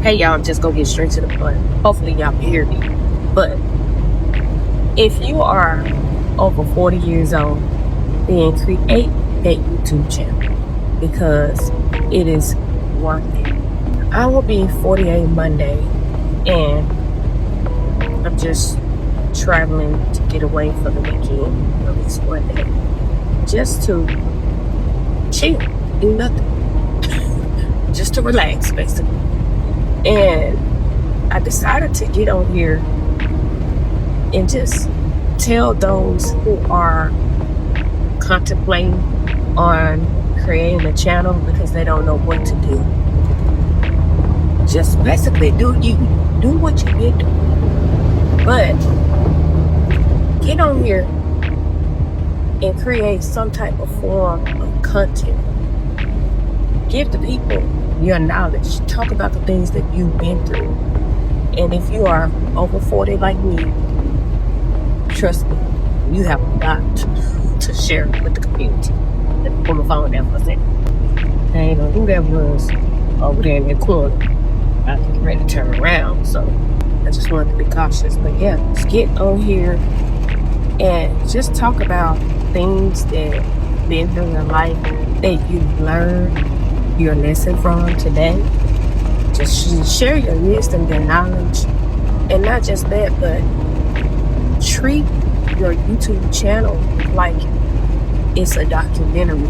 Hey y'all, I'm just gonna get straight to the point. Hopefully y'all can hear me. But if you are over 40 years old, then create a YouTube channel because it is worth it. I will be 48 Monday and I'm just traveling to get away for the weekend, at least one day, just to chill, do nothing, just to relax basically. And I decided to get on here and just tell those who are contemplating on creating a channel because they don't know what to do. Just basically do what you need to do. But get on here and create some type of form of content. Give the people your knowledge. Talk about the things that you've been through. And if you are over 40 like me, trust me, you have a lot to share with the community. Let me pull my phone down for a second. I ain't know who that was over there in that corner. I was ready to turn around, so I just wanted to be cautious. But yeah, just get on here and just talk about things that been through your life that you've learned your lesson from today. Just share your wisdom, your knowledge, and not just that, but treat your YouTube channel like it's a documentary.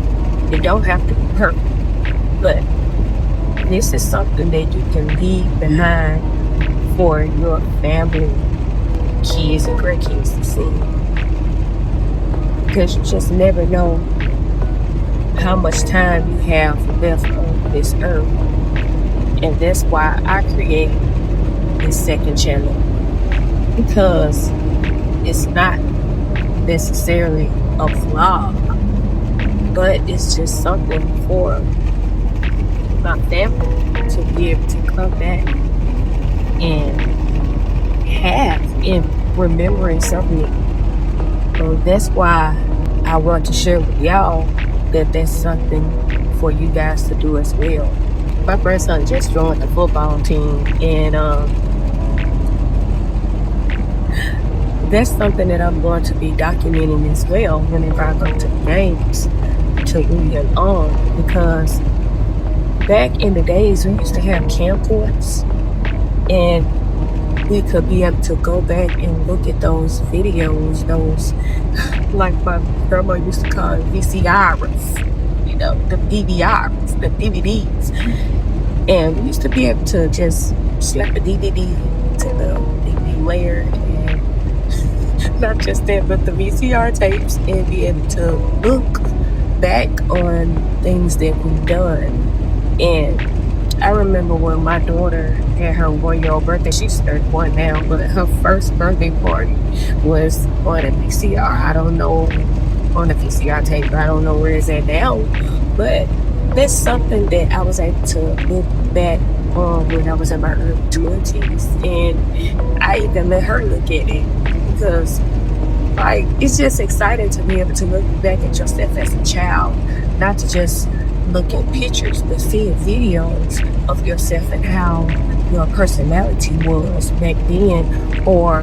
It don't have to be perfect, but this is something that you can leave behind for your family, kids, and grandkids to see. Because you just never know how much time you have left on this earth. And that's why I created this second channel, because it's not necessarily a vlog, but it's just something for my family to be able to come back and have in remembrance of me. So that's why I want to share with y'all that that's something for you guys to do as well. My grandson just joined the football team, and that's something that I'm going to be documenting as well whenever I go to the games to root him on, because back in the days we used to have camcorders and we could be able to go back and look at those videos, those, like my grandma used to call it VCRs, you know, the DVRs, the DVDs. And we used to be able to just slap a DVD to the DVD player, and not just that, but the VCR tapes, and be able to look back on things that we've done. And I remember when my daughter had her 1-year-old birthday. She's 31 now, but her first birthday party was on a VCR. I don't know, on a VCR tape. I don't know where it's at now, but that's something that I was able to look back on when I was in my early 20s, and I even let her look at it, because like, it's just exciting to be able to look back at yourself as a child, not to just look at pictures, but seeing videos of yourself and how your personality was back then, or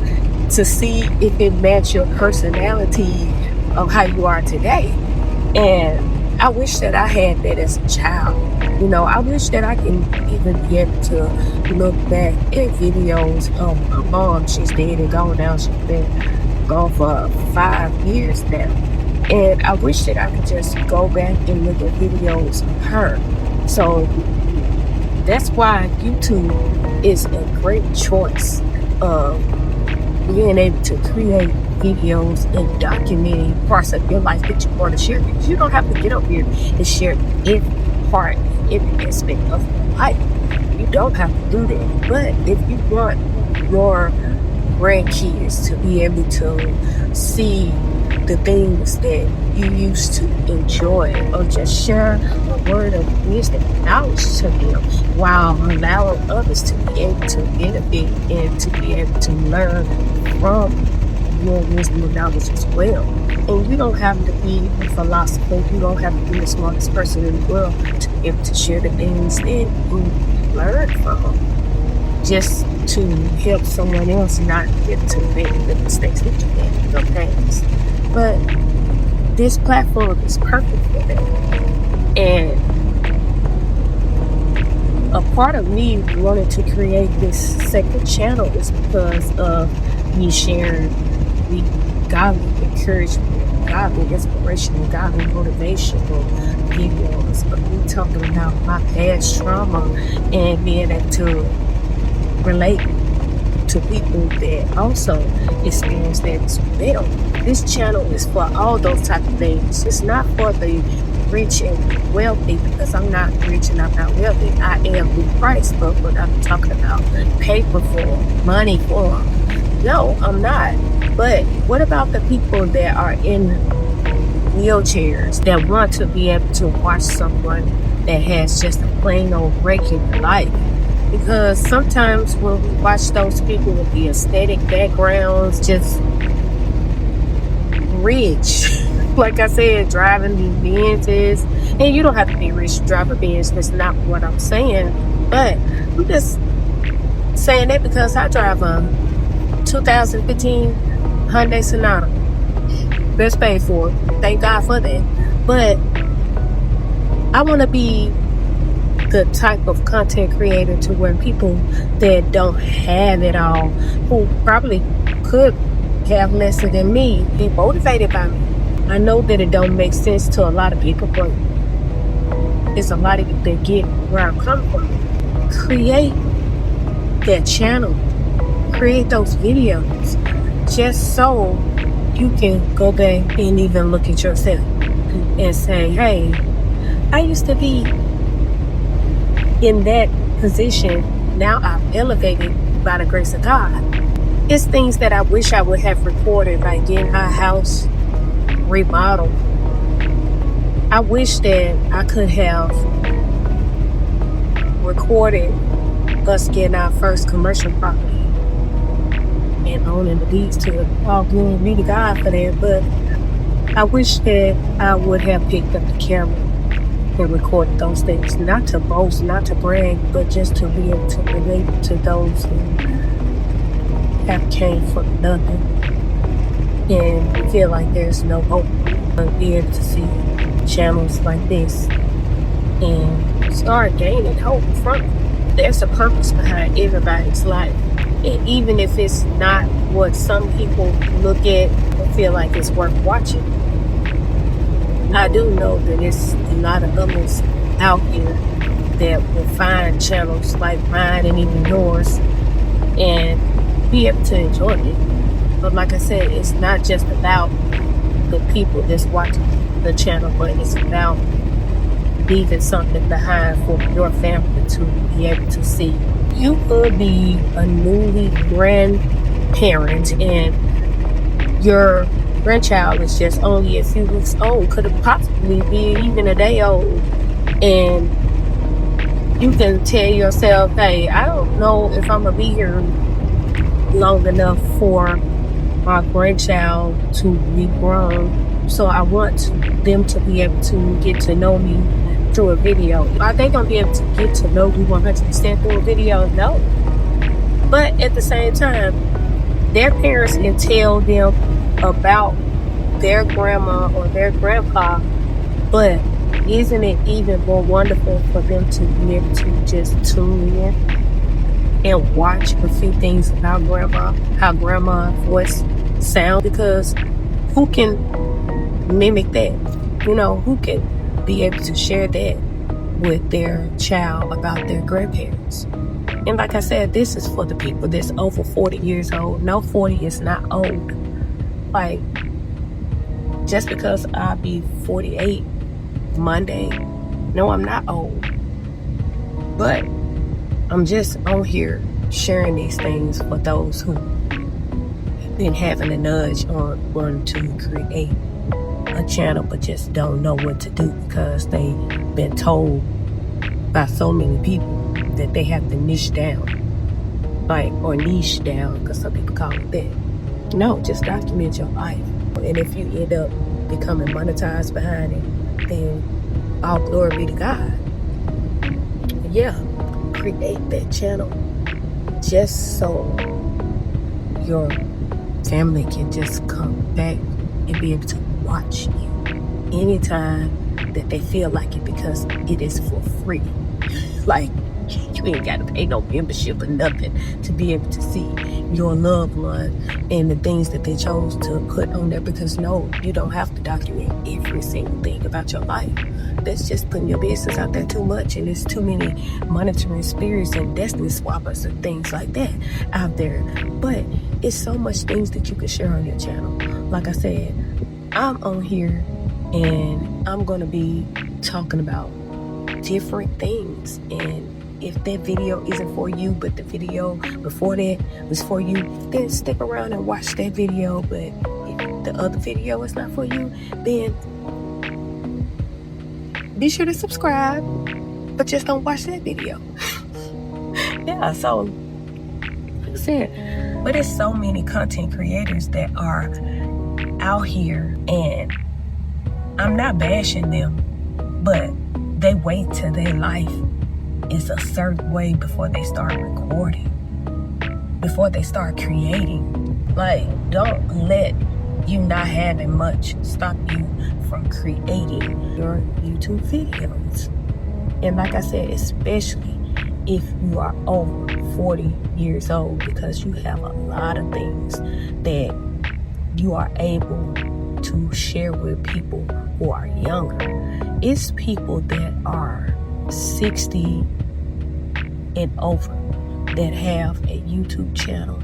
to see if it matched your personality of how you are today. And I wish that I had that as a child. You know, I wish that I can even be able to look back at videos of my mom. She's dead and gone now. She's been gone for 5 years now. And I wish that I could just go back and look at videos of her. So that's why YouTube is a great choice of being able to create videos and documenting parts of your life that you want to share. Because you don't have to get up here and share every part, every aspect of your life. You don't have to do that. But if you want your grandkids to be able to see the things that you used to enjoy, or just share a word of wisdom and knowledge to them, while allowing others to be able to benefit and to be able to learn from your wisdom and knowledge as well. And you don't have to be a philosopher, you don't have to be the smartest person in the world to be able to share the things that you learn from. just to help someone else not get to make the mistakes that you made in your past. But this platform is perfect for that. And a part of me wanting to create this second channel is because of me sharing the godly encouragement, godly inspiration, and godly motivational videos of me talking about my past trauma and being able to relate to people that also experience that as well. This channel is for all those type of things. It's not for the rich and wealthy, because I'm not rich and I'm not wealthy. I am through Christ, but what I'm talking about, paper for, money for. No, I'm not. But what about the people that are in wheelchairs that want to be able to watch someone that has just a plain old regular life? Because sometimes when we watch those people with the aesthetic backgrounds, just rich, like I said, driving these Benzes, and you don't have to be rich to drive a Benz. That's not what I'm saying. But I'm just saying that because I drive a 2015 Hyundai Sonata. Best paid for. Thank God for that. But I want to be the type of content creator to where people that don't have it all, who probably could have lesser than me, be motivated by me. I know that it don't make sense to a lot of people, but it's a lot of you that get where I'm coming from. Create that channel. Create those videos just so you can go back and even look at yourself and say, hey, I used to be in that position. Now I'm elevated by the grace of God. It's things that I wish I would have recorded, like getting our house remodeled. I wish that I could have recorded us getting our first commercial property and owning the deeds to it. All glory be to God for that. But I wish that I would have picked up the camera and recorded those things. Not to boast, not to brag, but just to be able to relate to those who have came from nothing and feel like there's no hope. But be able to see channels like this and start gaining hope from it. There's a purpose behind everybody's life. And even if it's not what some people look at and feel like it's worth watching, I do know that it's a lot of others out here that will find channels like mine and even yours and be able to enjoy it. But like I said, it's not just about the people that's watching the channel, but it's about leaving something behind for your family to be able to see. You could be a newly grandparent and your grandchild is just only a few weeks old, could have possibly be even a day old, and you can tell yourself, hey, I don't know if I'm gonna be here long enough for my grandchild to be grown, so I want them to be able to get to know me through a video. Are they gonna be able to get to know me 100% through a video? No. But at the same time, their parents can tell them about their grandma or their grandpa, but isn't it even more wonderful for them to be able to just tune in and watch a few things about grandma, how grandma's voice sounds? Because who can mimic that? You know, who can be able to share that with their child about their grandparents? And like I said, this is for the people that's over 40 years old. No, 40 is not old. Like, just because I'll be 48 Monday, no, I'm not old. But I'm just on here sharing these things for those who have been having a nudge on wanting to create a channel but just don't know what to do because they've been told by so many people that they have to niche down, like, or niche down, because some people call it that. No, just document your life. And if you end up becoming monetized behind it, then all glory be to God. Yeah, create that channel just so your family can just come back and be able to watch you anytime that they feel like it, because it is for free. Like, you ain't got to pay no membership or nothing to be able to see your loved one and the things that they chose to put on there. Because no, you don't have to document every single thing about your life. That's just putting your business out there too much, and there's too many monitoring spirits and destiny swappers and things like that out there. But it's so much things that you can share on your channel. Like I said, I'm on here and I'm gonna be talking about different things, and if that video isn't for you, but the video before that was for you, then stick around and watch that video. But if the other video is not for you, then be sure to subscribe, but just don't watch that video. Yeah, so like I said, but there's so many content creators that are out here, and I'm not bashing them, but they wait till their life is a certain way before they start recording, before they start creating. Like, don't let you not having much stop you from creating your YouTube videos. And like I said, especially if you are over 40 years old, because you have a lot of things that you are able to share with people who are younger. It's people that are 60 and over that have a YouTube channel,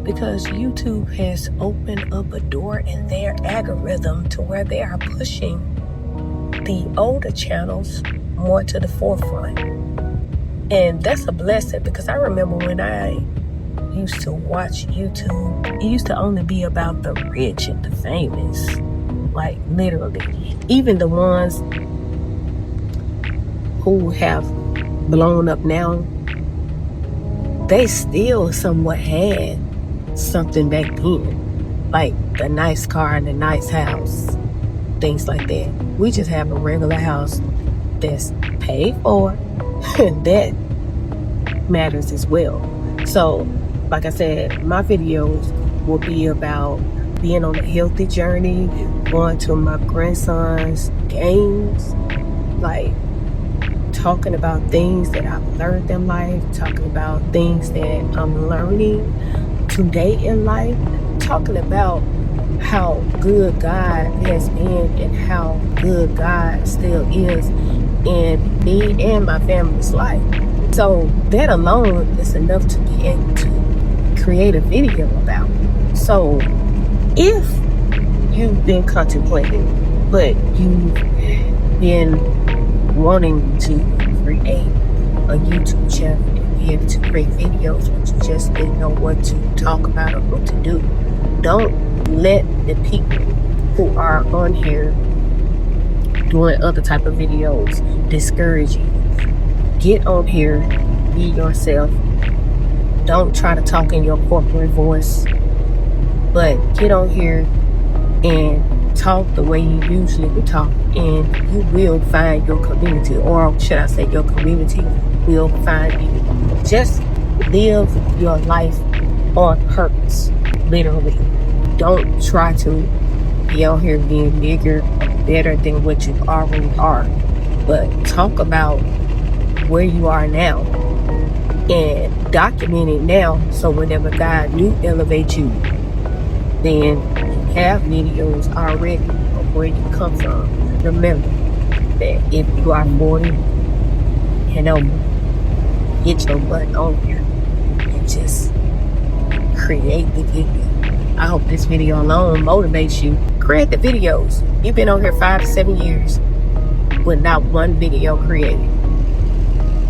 because YouTube has opened up a door in their algorithm to where they are pushing the older channels more to the forefront. And that's a blessing, because I remember when I used to watch YouTube, it used to only be about the rich and the famous. Like, literally, even the ones who have blown up now, they still somewhat had something back then, like the nice car and the nice house, things like that. We just have a regular house that's paid for, and that matters as well. So, like I said, my videos will be about being on a healthy journey, going to my grandson's games, like talking about things that I've learned in life, talking about things that I'm learning today in life, talking about how good God has been and how good God still is in me and my family's life. So that alone is enough to be able to create a video about. So if you've been contemplating, but you've been wanting to create a YouTube channel and be able to create videos, but you just didn't know what to talk about or what to do, don't let the people who are on here doing other type of videos discourage you. Get on here, be yourself. Don't try to talk in your corporate voice, but get on here and talk the way you usually would talk, and you will find your community, or should I say your community will find you. Just live your life on purpose, literally. Don't try to be out here being bigger, better than what you already are, but talk about where you are now and document it now, so whenever God do elevate you, then you have videos already of where you come from. Remember that if you are 40 and over, get your butt on here and just create the video. I hope this video alone motivates you. Create the videos. You've been on here 5 to 7 years with not one video created.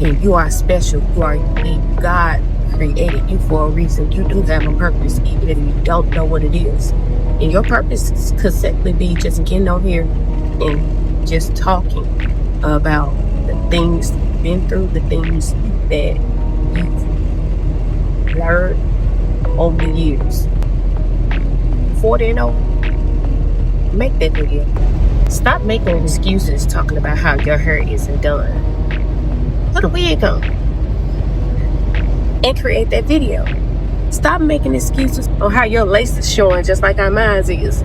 And you are special. You are unique. God created you for a reason. You do have a purpose, even if you don't know what it is. And your purpose could simply be just getting on here and just talking about the things you've been through, the things that you've learned over the years. 40 and over, make that video. Stop making excuses talking about how your hair isn't done. Put a wig on. and create that video. Stop making excuses on how your lace is showing just like our minds is,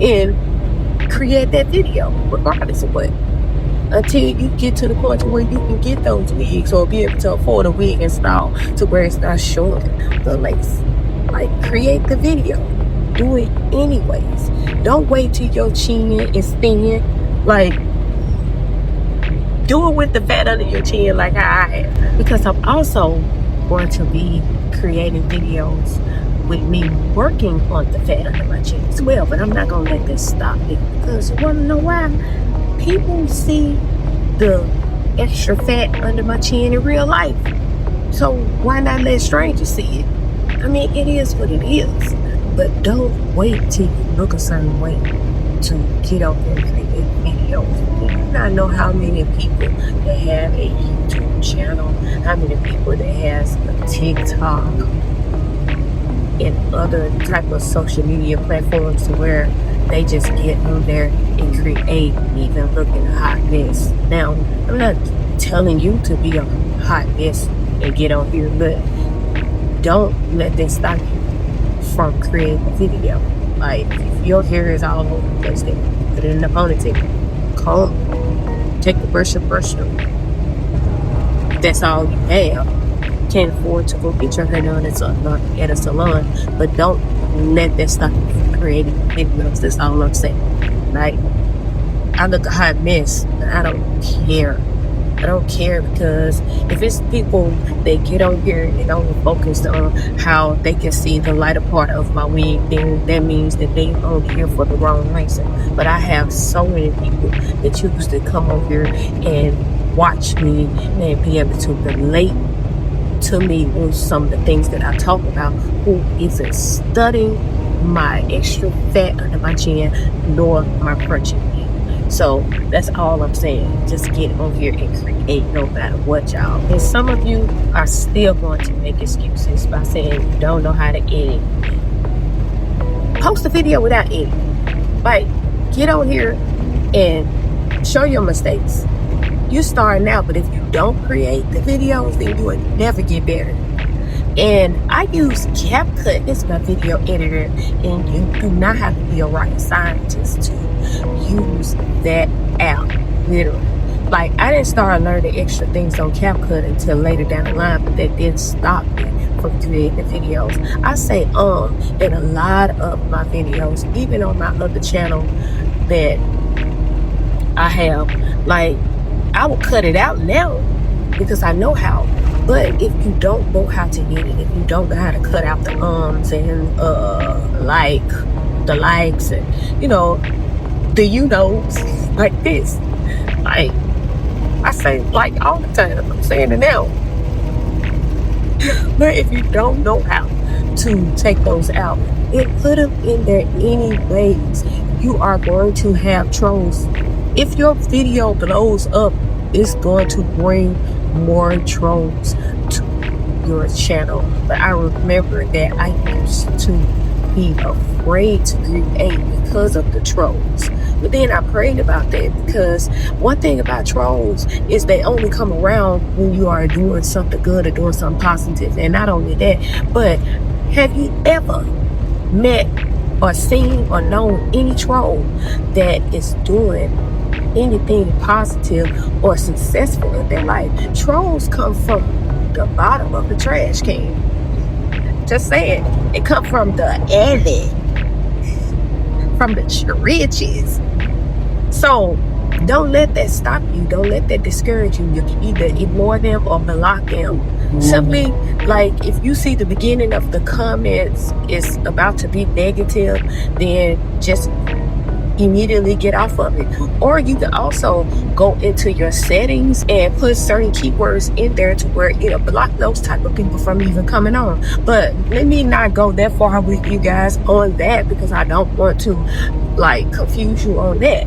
and create that video regardless of what, until you get to the point where you can get those wigs or be able to afford a wig install to where it's not showing the lace. Like, create the video, do it anyways. Don't wait till your chin is thin. Like, do it with the fat under your chin like I have. Because I'm also going to be creating videos with me working on the fat under my chin as well. But I'm not going to let this stop me, because you want to know why? People see the extra fat under my chin in real life. So why not let strangers see it? I mean, it is what it is. But don't wait till you look a certain way to get out there and create videos. Do you not know how many people that have a YouTube channel, how many people that has a TikTok and other type of social media platforms to where they just get on there and create, even looking a hot mess. Now, I'm not telling you to be a hot mess and get on here, but don't let this stop you from creating a video. Like, if your hair is all over the place, then put it in a ponytail. Comb, take the brush and brush them. That's all you have. Can't afford to go get your hair done at a salon, but don't let that stop you from creating videos. That's all I'm saying. Like, I look a hot mess, but I don't care. I don't care, because if it's people that get on here and only focused on how they can see the lighter part of my wig, then that means that they only here for the wrong reason. But I have so many people that choose to come over here and watch me and be able to relate to me on some of the things that I talk about, who isn't studying my extra fat under my chin nor my crunching. So that's all I'm saying. Just get on here and create no matter what, y'all. And some of you are still going to make excuses by saying you don't know how to edit. Post a video without editing. Like, get on here and show your mistakes. You starting out, but if you don't create the videos, then you will never get better. And I use CapCut as my video editor, and you do not have to be a rocket scientist to use that app, literally. Like, I didn't start learning extra things on CapCut until later down the line, but that didn't stop me from creating videos. I say in a lot of my videos, even on my other channel that I have. Like, I will cut it out now because I know how. But if you don't know how to edit, if you don't know how to cut out the and like the likes and the like this, like I say, like all the time, I'm saying it now. But if you don't know how to take those out and put them in there anyways, you are going to have trolls. If your video blows up, it's going to bring more trolls to your channel. But I remember that I used to be afraid to create because of the trolls. But then I prayed about that, because one thing about trolls is they only come around when you are doing something good or doing something positive. And not only that, but have you ever met or seen or known any troll that is doing anything positive or successful in their life? Trolls come from the bottom of the trash can. Just saying, it come from the alley, from the trenches. So don't let that stop you. Don't let that discourage you. You can either ignore them or block them. Simply, like, if you see the beginning of the comments is about to be negative, then just immediately get off of it. Or you can also go into your settings and put certain keywords in there to where it'll block those type of people from even coming on. But let me not go that far with you guys on that, because I don't want to like confuse you on that.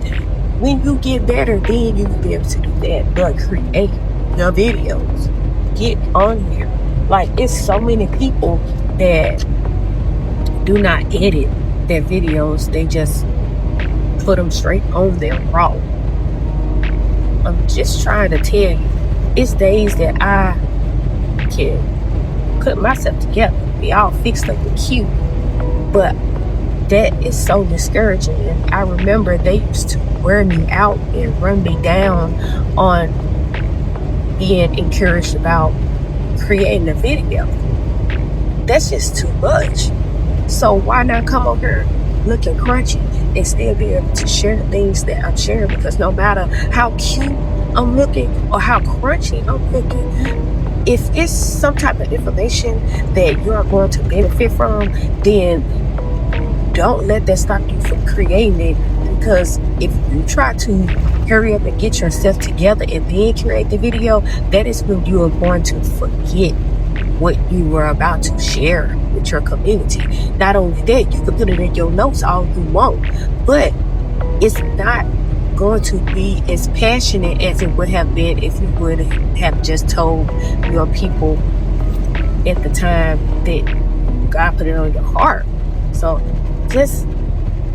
When you get better, then you will be able to do that. But create the videos. Get on here. Like, it's so many people that do not edit their videos. They just put them straight on there raw. I'm just trying to tell you, it's days that I can putting myself together, be all fixed up and cute. But that is so discouraging. And I remember they used to wear me out and run me down on being encouraged about creating a video. That's just too much. So why not come over here looking crunchy and still be able to share the things that I'm sharing? Because no matter how cute I'm looking or how crunchy I'm looking, if it's some type of information that you're going to benefit from, then don't let that stop you from creating it. Because if you try to hurry up and get yourself together and then create the video, that is when you are going to forget what you were about to share with your community. Not only that, you can put it in your notes all you want, but it's not going to be as passionate as it would have been if you would have just told your people at the time that God put it on your heart. So just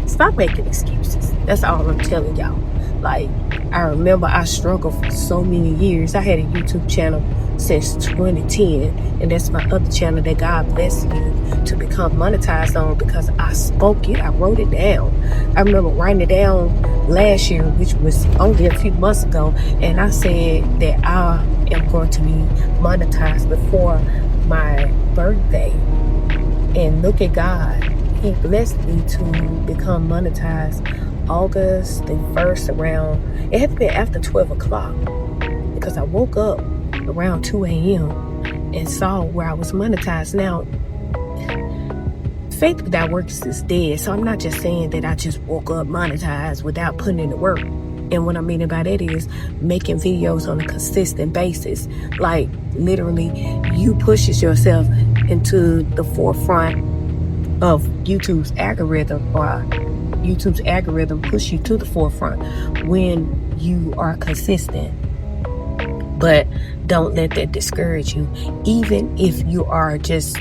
stop making excuses. That's all I'm telling y'all. Like, I remember I struggled for so many years. I had a YouTube channel since 2010, and that's my other channel that God blessed me to become monetized on because I spoke it, I wrote it down. I remember writing it down last year, which was only a few months ago, and I said that I am going to be monetized before my birthday. And look at God, He blessed me to become monetized August the 1st around, it had been after 12 o'clock because I woke up around 2 a.m. and saw where I was monetized. Now, faith without works is dead. So I'm not just saying that I just woke up monetized without putting in the work. And what I mean by that is making videos on a consistent basis. Like literally you pushes yourself into the forefront of YouTube's algorithm, or YouTube's algorithm push you to the forefront when you are consistent. But don't let that discourage you. Even if you are just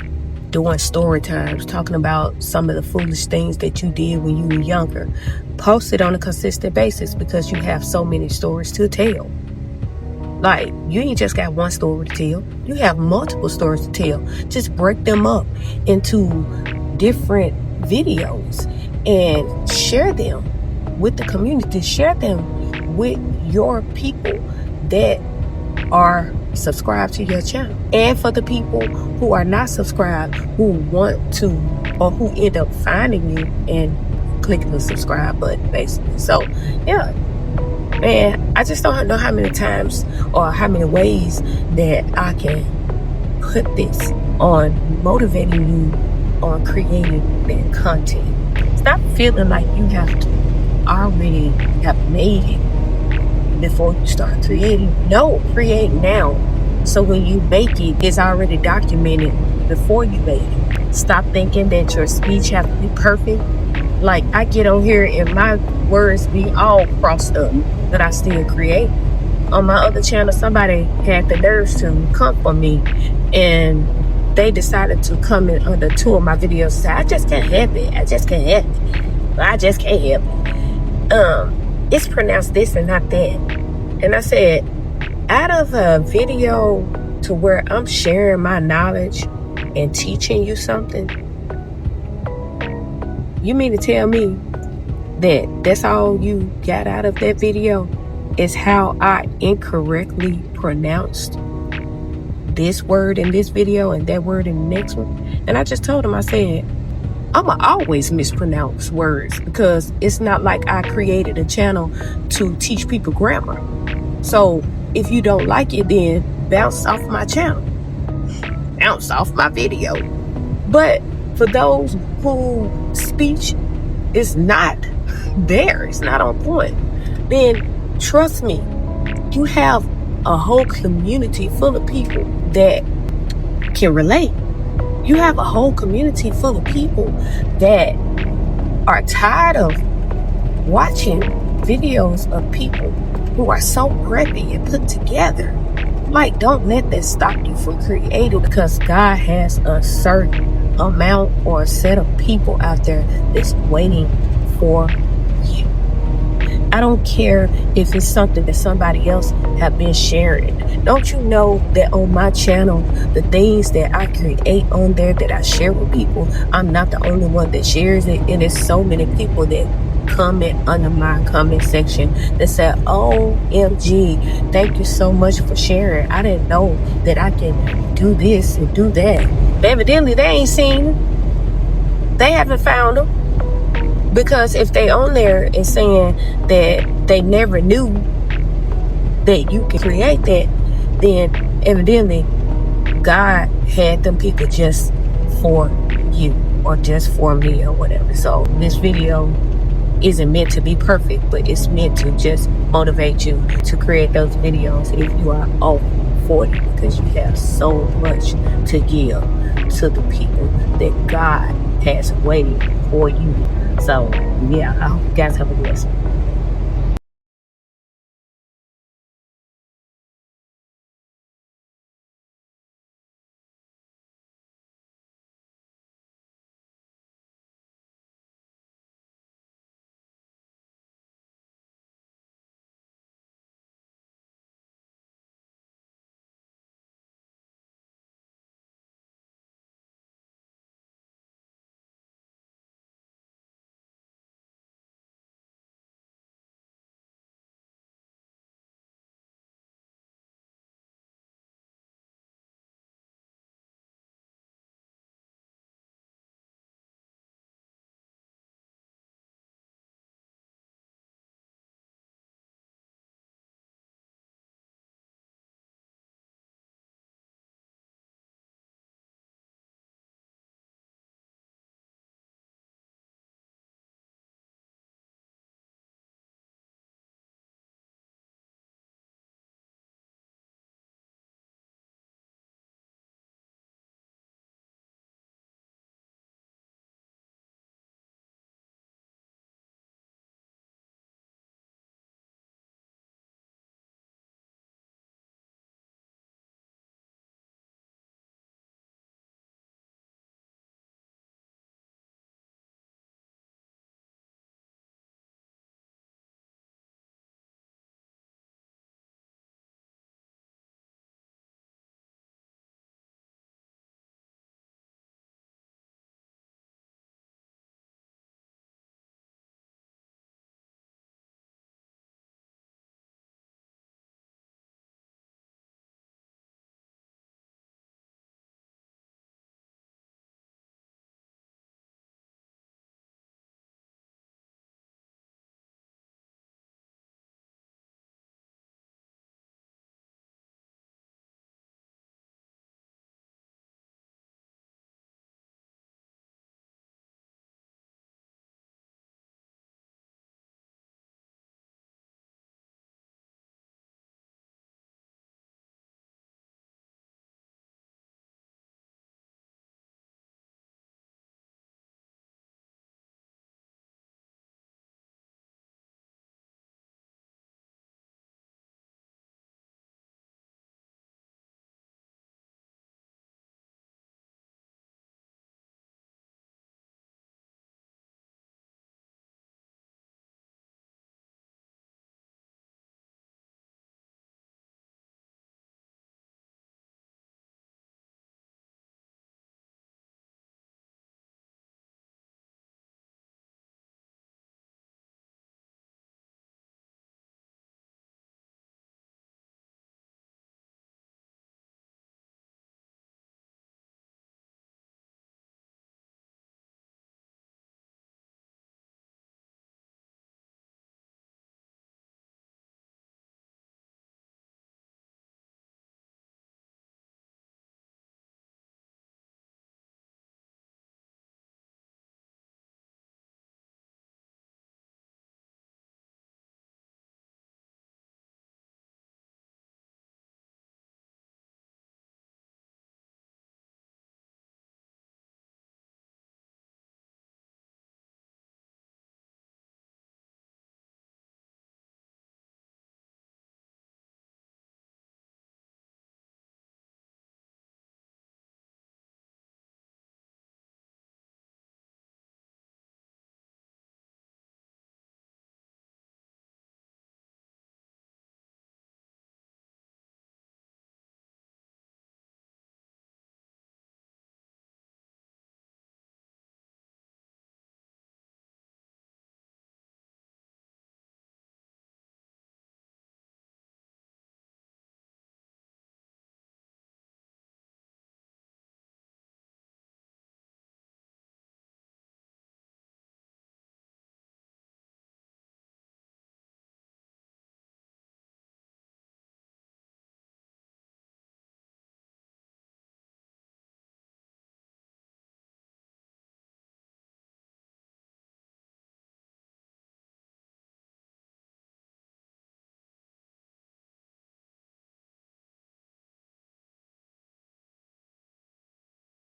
doing story times, talking about some of the foolish things that you did when you were younger, post it on a consistent basis because you have so many stories to tell. Like, you ain't just got one story to tell. You have multiple stories to tell. Just break them up into different videos and share them with the community. Share them with your people that are subscribed to your channel, and for the people who are not subscribed, who want to, or who end up finding you and clicking the subscribe button, basically. So yeah, man, I just don't know how many times or how many ways that I can put this on motivating you on creating that content. Stop feeling like you have to already have made it before you start creating. No, create now. So when you make it, it's already documented before you made it. Stop thinking that your speech have to be perfect. Like, I get on here and my words be all crossed up, but I still create. On my other channel, somebody had the nerves to come for me, and they decided to comment under 2 of my videos and say, I just can't have it. I just can't have it. I just can't have it. It's pronounced this and not that. And I said, out of a video to where I'm sharing my knowledge and teaching you something, you mean to tell me that that's all you got out of that video is how I incorrectly pronounced this word in this video and that word in the next one? And I just told him, I said, I'ma always mispronounce words because it's not like I created a channel to teach people grammar. So if you don't like it, then bounce off my channel, bounce off my video. But for those who speech is not there, it's not on point, then trust me, you have a whole community full of people that can relate. You have a whole community full of people that are tired of watching videos of people who are so preppy and put together. Like, don't let that stop you from creating, because God has a certain amount or a set of people out there that's waiting for you. I don't care if it's something that somebody else have been sharing. Don't you know that on my channel, the things that I create on there that I share with people, I'm not the only one that shares it. And there's so many people that comment under my comment section that said, OMG, thank you so much for sharing. I didn't know that I can do this and do that. But evidently they ain't seen them. They haven't found them. Because if they on there and saying that they never knew that you could create that, then evidently God had them people just for you or just for me or whatever. So this video isn't meant to be perfect, but it's meant to just motivate you to create those videos if you are over 40, because you have so much to give to the people that God has waiting for you. So yeah, I hope you guys have a blessed one.